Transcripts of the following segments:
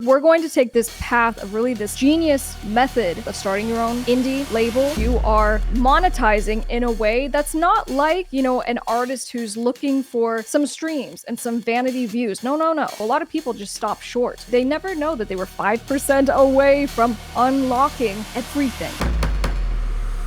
We're going to take this path of really this genius method of starting your own indie label. You are monetizing in a way that's not like, an artist who's looking for some streams and some vanity views. No. A lot of people just stop short. They never know that they were 5% away from unlocking everything.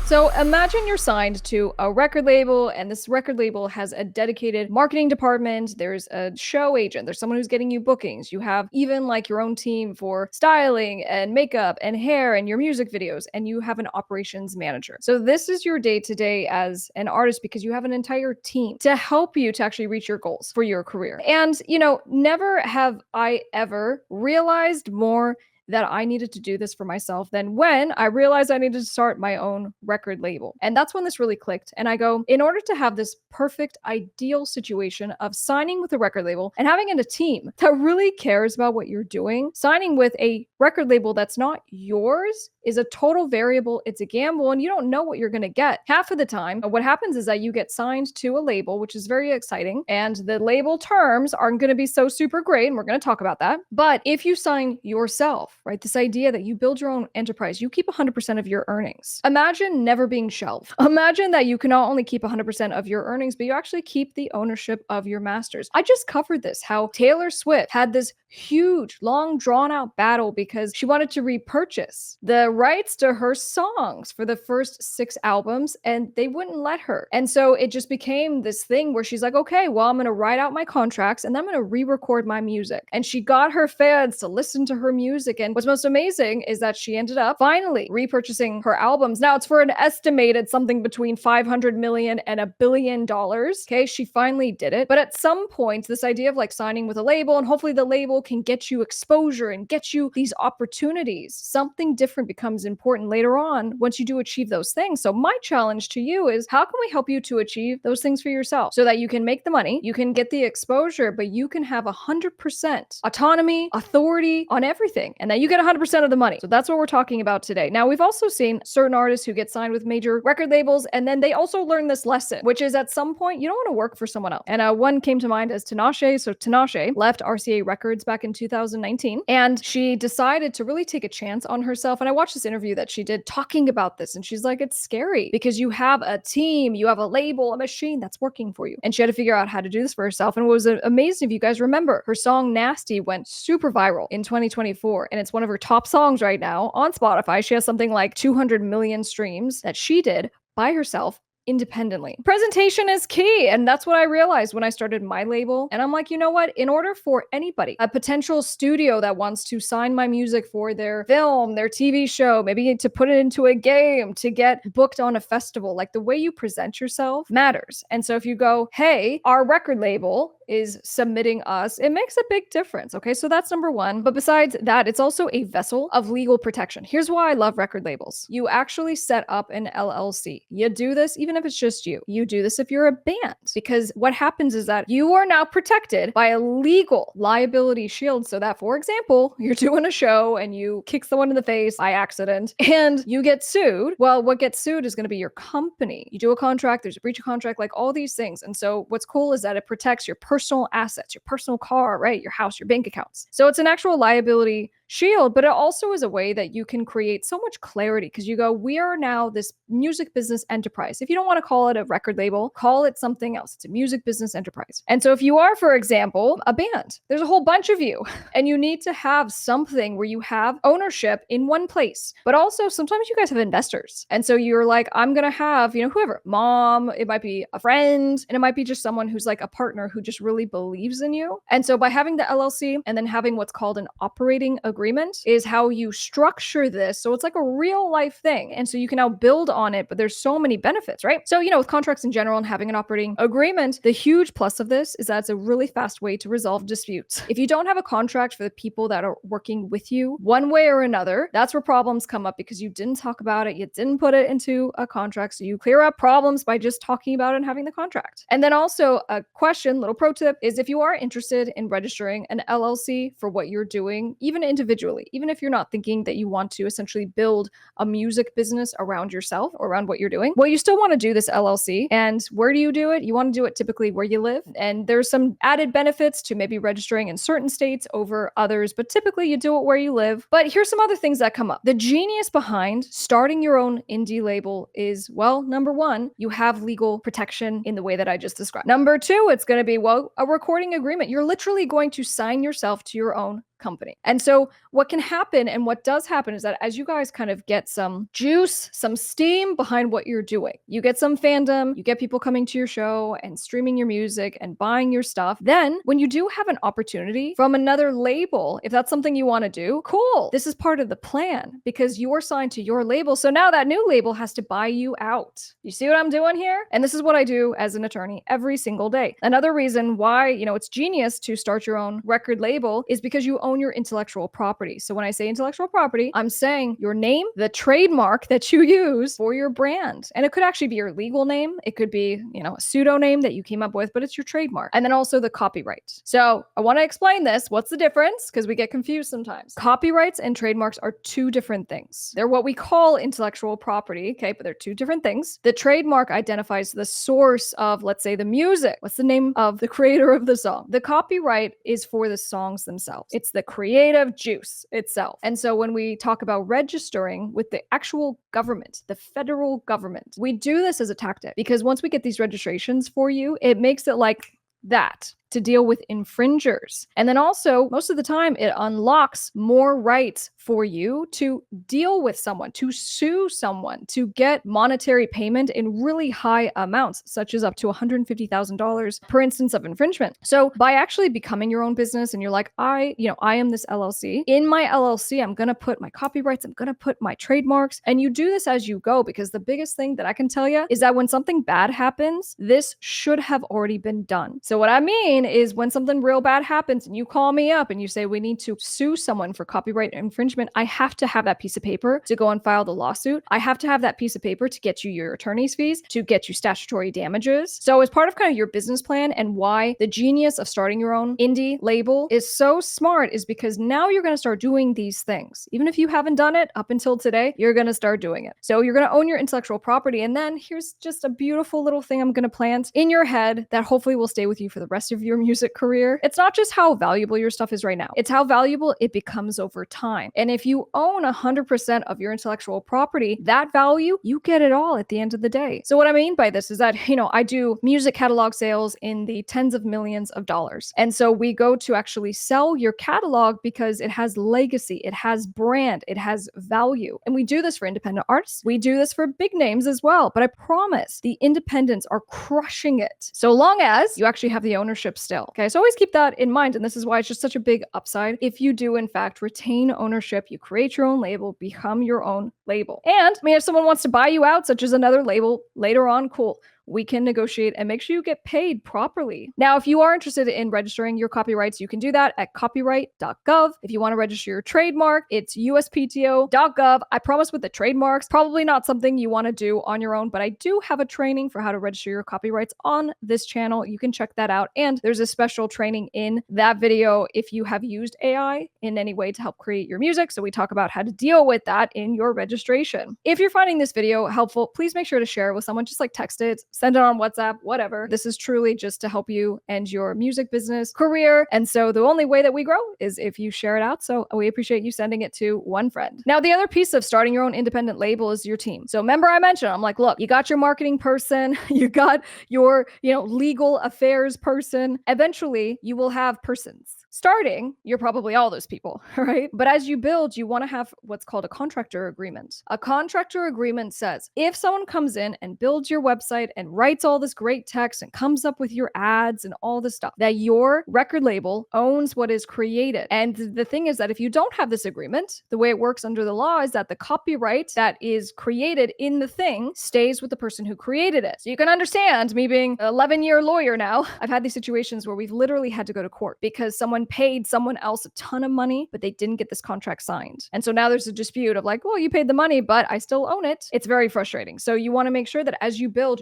So imagine you're signed to a record label, and this record label has a dedicated marketing department. There's a show agent. There's someone who's getting you bookings. You have even like your own team for styling and makeup and hair and your music videos, and you have an operations manager. So this is your day-to-day as an artist because you have an entire team to help you to actually reach your goals for your career. And, never have I ever realized more that I needed to do this for myself than when I realized I needed to start my own record label. And that's when this really clicked. And I go, in order to have this perfect, ideal situation of signing with a record label and having a team that really cares about what you're doing, signing with a record label that's not yours is a total variable. It's a gamble, and you don't know what you're going to get. Half of the time, what happens is that you get signed to a label, which is very exciting, and the label terms aren't going to be so super great, and we're going to talk about that. But if you sign yourself, right, this idea that you build your own enterprise, you keep 100% of your earnings. Imagine never being shelved. Imagine that you can not only keep 100% of your earnings, but you actually keep the ownership of your masters. I just covered this, how Taylor Swift had this huge, long, drawn-out battle because she wanted to repurchase the rights to her songs for the first 6 albums, and they wouldn't let her. And so it just became this thing where she's like, okay, well, I'm going to write out my contracts and then I'm going to re-record my music. And she got her fans to listen to her music. And what's most amazing is that she ended up finally repurchasing her albums. Now it's for an estimated something between $500 million and $1 billion. Okay, she finally did it. But at some point, this idea of like signing with a label, and hopefully the label can get you exposure and get you these opportunities, something different becomes important later on once you do achieve those things. So my challenge to you is, how can we help you to achieve those things for yourself so that you can make the money, you can get the exposure, but you can have 100% autonomy, authority on everything, and that you get 100% of the money. So that's what we're talking about today. Now, we've also seen certain artists who get signed with major record labels, and then they also learn this lesson, which is at some point, you don't want to work for someone else. And one came to mind as Tinashe. So Tinashe left RCA Records back in 2019, and she decided to really take a chance on herself. And I watched this interview that she did talking about this, and she's like, it's scary because you have a team, you have a label, a machine that's working for you. And she had to figure out how to do this for herself. And what was amazing, if you guys remember, her song Nasty went super viral in 2024, and it's one of her top songs right now on Spotify. She has something like 200 million streams that she did by herself independently. Presentation is key. And that's what I realized when I started my label. And I'm like, you know what? In order for anybody, a potential studio that wants to sign my music for their film, their TV show, maybe to put it into a game, to get booked on a festival, like the way you present yourself matters. And so if you go, hey, our record label is submitting us, it makes a big difference. Okay, so that's number one. But besides that, it's also a vessel of legal protection. Here's why I love record labels. You actually set up an LLC. You do this even if it's just you. You do this if you're a band, because what happens is that you are now protected by a legal liability shield, so that, for example, you're doing a show and you kick someone in the face by accident and you get sued. Well, what gets sued is going to be your company. You do a contract, there's a breach of contract, like all these things. And so what's cool is that it protects your personal assets, your personal car, right? Your house, your bank accounts. So it's an actual liability shield, but it also is a way that you can create so much clarity, because you go, we are now this music business enterprise. If you don't want to call it a record label, call it something else. It's a music business enterprise. And so if you are, for example, a band, there's a whole bunch of you, and you need to have something where you have ownership in one place, but also sometimes you guys have investors. And so you're like, I'm going to have, whoever, mom, it might be a friend, and it might be just someone who's like a partner who just really believes in you. And so by having the LLC and then having what's called an operating agreement is how you structure this. So it's like a real life thing. And so you can now build on it, but there's so many benefits, right? So, with contracts in general and having an operating agreement, the huge plus of this is that it's a really fast way to resolve disputes. If you don't have a contract for the people that are working with you, one way or another, that's where problems come up because you didn't talk about it. You didn't put it into a contract. So you clear up problems by just talking about it and having the contract. And then also a question, little pro tip, is if you are interested in registering an LLC for what you're doing, even individually, individually, even if you're not thinking that you want to essentially build a music business around yourself or around what you're doing. Well, you still want to do this LLC. And where do you do it? You want to do it typically where you live. And there's some added benefits to maybe registering in certain states over others, but typically you do it where you live. But here's some other things that come up. The genius behind starting your own indie label is, well, number one, you have legal protection in the way that I just described. Number two, it's going to be, well, a recording agreement. You're literally going to sign yourself to your own company. And so what can happen and what does happen is that as you guys kind of get some juice, some steam behind what you're doing, you get some fandom, you get people coming to your show and streaming your music and buying your stuff. Then when you do have an opportunity from another label, if that's something you want to do, cool. This is part of the plan because you're signed to your label. So now that new label has to buy you out. You see what I'm doing here? And this is what I do as an attorney every single day. Another reason why, it's genius to start your own record label is because you own your intellectual property. So when I say intellectual property, I'm saying your name, the trademark that you use for your brand. And it could actually be your legal name. It could be, a pseudo name that you came up with, but it's your trademark. And then also the copyright. So I want to explain this. What's the difference? Because we get confused sometimes. Copyrights and trademarks are two different things. They're what we call intellectual property, okay? But they're two different things. The trademark identifies the source of, let's say, the music. What's the name of the creator of the song? The copyright is for the songs themselves. It's the creative juice itself. And so when we talk about registering with the actual government, the federal government, we do this as a tactic because once we get these registrations for you, it makes it like that to deal with infringers. And then also, most of the time, it unlocks more rights for you to deal with someone, to sue someone, to get monetary payment in really high amounts, such as up to $150,000 per instance of infringement. So by actually becoming your own business and you're like, I am this LLC. In my LLC, I'm going to put my copyrights, I'm going to put my trademarks, and you do this as you go, because the biggest thing that I can tell you is that when something bad happens, this should have already been done. So what I mean is when something real bad happens and you call me up and you say we need to sue someone for copyright infringement, I have to have that piece of paper to go and file the lawsuit. I have to have that piece of paper to get you your attorney's fees, to get you statutory damages. So as part of kind of your business plan, and why the genius of starting your own indie label is so smart is because now you're going to start doing these things. Even if you haven't done it up until today, you're going to start doing it. So you're going to own your intellectual property. And then here's just a beautiful little thing I'm going to plant in your head that hopefully will stay with you for the rest of your music career. It's not just how valuable your stuff is right now. It's how valuable it becomes over time. And if you own 100% of your intellectual property, that value, you get it all at the end of the day. So what I mean by this is that, I do music catalog sales in the tens of millions of dollars. And so we go to actually sell your catalog because it has legacy, it has brand, it has value. And we do this for independent artists. We do this for big names as well. But I promise the independents are crushing it, so long as you actually have the ownership still. Okay, so always keep that in mind. And this is why it's just such a big upside. If you do, in fact, retain ownership, you create your own label, become your own label. And if someone wants to buy you out, such as another label later on, cool. We can negotiate and make sure you get paid properly. Now, if you are interested in registering your copyrights, you can do that at copyright.gov. If you want to register your trademark, it's uspto.gov. I promise with the trademarks, probably not something you want to do on your own, but I do have a training for how to register your copyrights on this channel. You can check that out. And there's a special training in that video if you have used AI in any way to help create your music. So we talk about how to deal with that in your registration. If you're finding this video helpful, please make sure to share it with someone. Just like text it, send it on WhatsApp, whatever. This is truly just to help you and your music business career. And so the only way that we grow is if you share it out. So we appreciate you sending it to one friend. Now, the other piece of starting your own independent label is your team. So remember I mentioned, I'm like, look, you got your marketing person, you got your, legal affairs person. Eventually you will have persons. Starting, you're probably all those people, right? But as you build, you want to have what's called a contractor agreement. A contractor agreement says, if someone comes in and builds your website and writes all this great text and comes up with your ads and all this stuff, that your record label owns what is created. And the thing is that if you don't have this agreement, the way it works under the law is that the copyright that is created in the thing stays with the person who created it. So you can understand, me being an 11-year lawyer now, I've had these situations where we've literally had to go to court because someone someone paid someone else a ton of money, but they didn't get this contract signed. And so now there's a dispute of like, well, you paid the money, but I still own it. It's very frustrating. So you want to make sure that as you build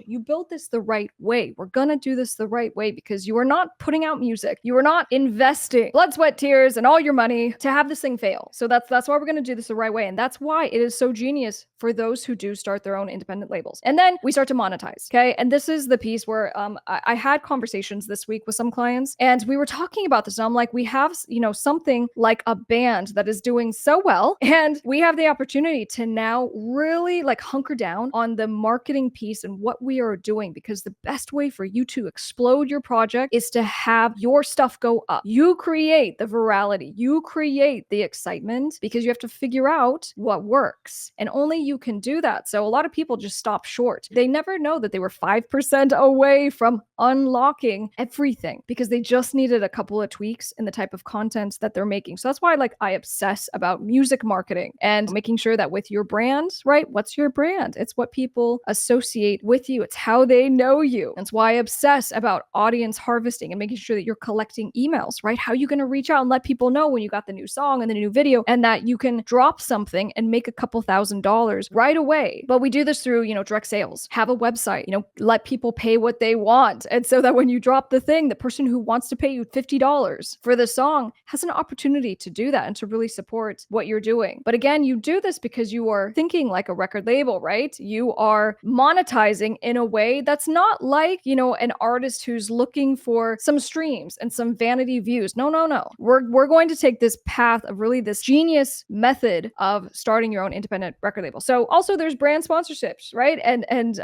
this the right way. We're going to do this the right way because you are not putting out music. You are not investing blood, sweat, tears, and all your money to have this thing fail. So that's why we're going to do this the right way. And that's why it is so genius for those who do start their own independent labels. And then we start to monetize. Okay. And this is the piece where I had conversations this week with some clients and we were talking about this. And I'm like, we have, something like a band that is doing so well. And we have the opportunity to now really like hunker down on the marketing piece and what we are doing, because the best way for you to explode your project is to have your stuff go up. You create the virality, you create the excitement, because you have to figure out what works. And only you can do that. So a lot of people just stop short. They never know that they were 5% away from unlocking everything because they just needed a couple of tweaks in the type of content that they're making. So that's why I obsess about music marketing and making sure that with your brand, right? What's your brand? It's what people associate with you. It's how they know you. That's why I obsess about audience harvesting and making sure that you're collecting emails, right? How are you going to reach out and let people know when you got the new song and the new video, and that you can drop something and make a couple $1,000s right away. But we do this through, direct sales. Have a website, let people pay what they want. And so that when you drop the thing, the person who wants to pay you $50 for the song has an opportunity to do that and to really support what you're doing. But again, you do this because you are thinking like a record label, right? You are monetizing in a way that's not like, an artist who's looking for some streams and some vanity views. No. We're going to take this path of really this genius method of starting your own independent record label. So also there's brand sponsorships, right? And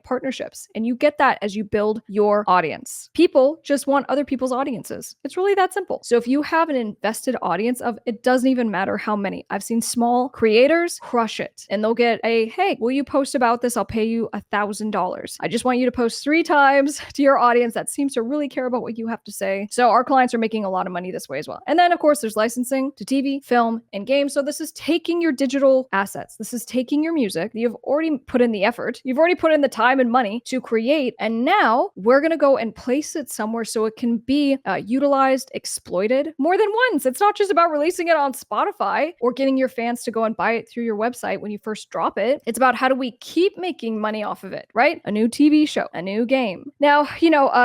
partnerships. And you get that as you build your audience. People just want other people's audiences. It's really that simple. So if you have an invested audience of, it doesn't even matter how many. I've seen small creators crush it and they'll get hey, will you post about this? I'll pay you $1,000. I just want you to post 3 times to your audience that seems to really care about what you have to say. So our clients are making a lot of money this way as well. And then of course there's licensing to TV, film, and games. So this is taking your digital assets. This is taking your music. You've already put in the effort. You've already put in the time and money to create. And now we're going to go and place it somewhere so it can be utilized, exploited more than once. It's not just about releasing it on Spotify or getting your fans to go and buy it through your website when you first drop it. It's about how do we keep making money off of it, right? A new TV show, a new game. Now,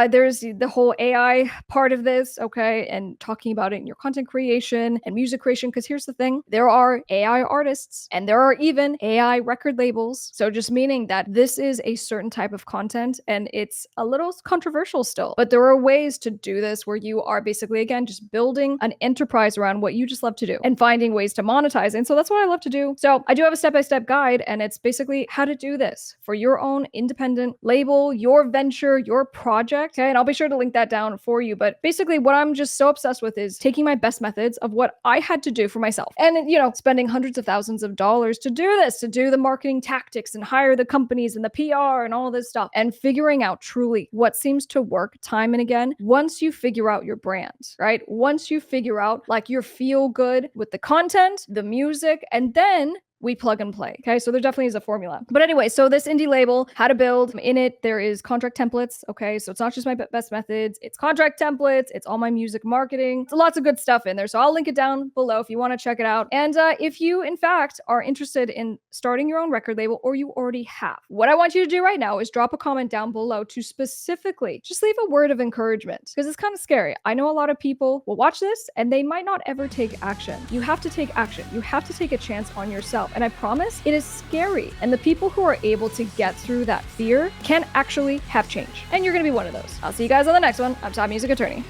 there's the whole AI part of this, okay? And talking about it in your content creation and music creation, because here's the thing, there are AI artists and there are even AI record labels. So just meaning that this is a certain type of content and it's a little controversial still, but there are ways to do this where you are basically, again, just building an enterprise around what you just love to do and finding ways to monetize. And so that's what I love to do. So I do have a step-by-step guide, and it's basically how to do this for your own independent label, your venture, your project. Okay. And I'll be sure to link that down for you. But basically what I'm just so obsessed with is taking my best methods of what I had to do for myself and, spending hundreds of thousands of dollars to do this, to do the marketing tactics and hire the companies and the PR and all this stuff, and figuring out truly what seems to work time and again. Once you figure out your brand, right? Once you figure out like your feel good with the content, the music, and then we plug and play. Okay. So there definitely is a formula. But anyway, so this indie label, how to build in it, there is contract templates. Okay. So it's not just my best methods, it's contract templates, it's all my music marketing. It's lots of good stuff in there. So I'll link it down below if you want to check it out. And if you, in fact, are interested in starting your own record label, or you already have, what I want you to do right now is drop a comment down below to specifically just leave a word of encouragement, because it's kind of scary. I know a lot of people will watch this and they might not ever take action. You have to take action. You have to take a chance on yourself. And I promise it is scary. And the people who are able to get through that fear can actually have change. And you're going to be one of those. I'll see you guys on the next one. I'm Top Music Attorney.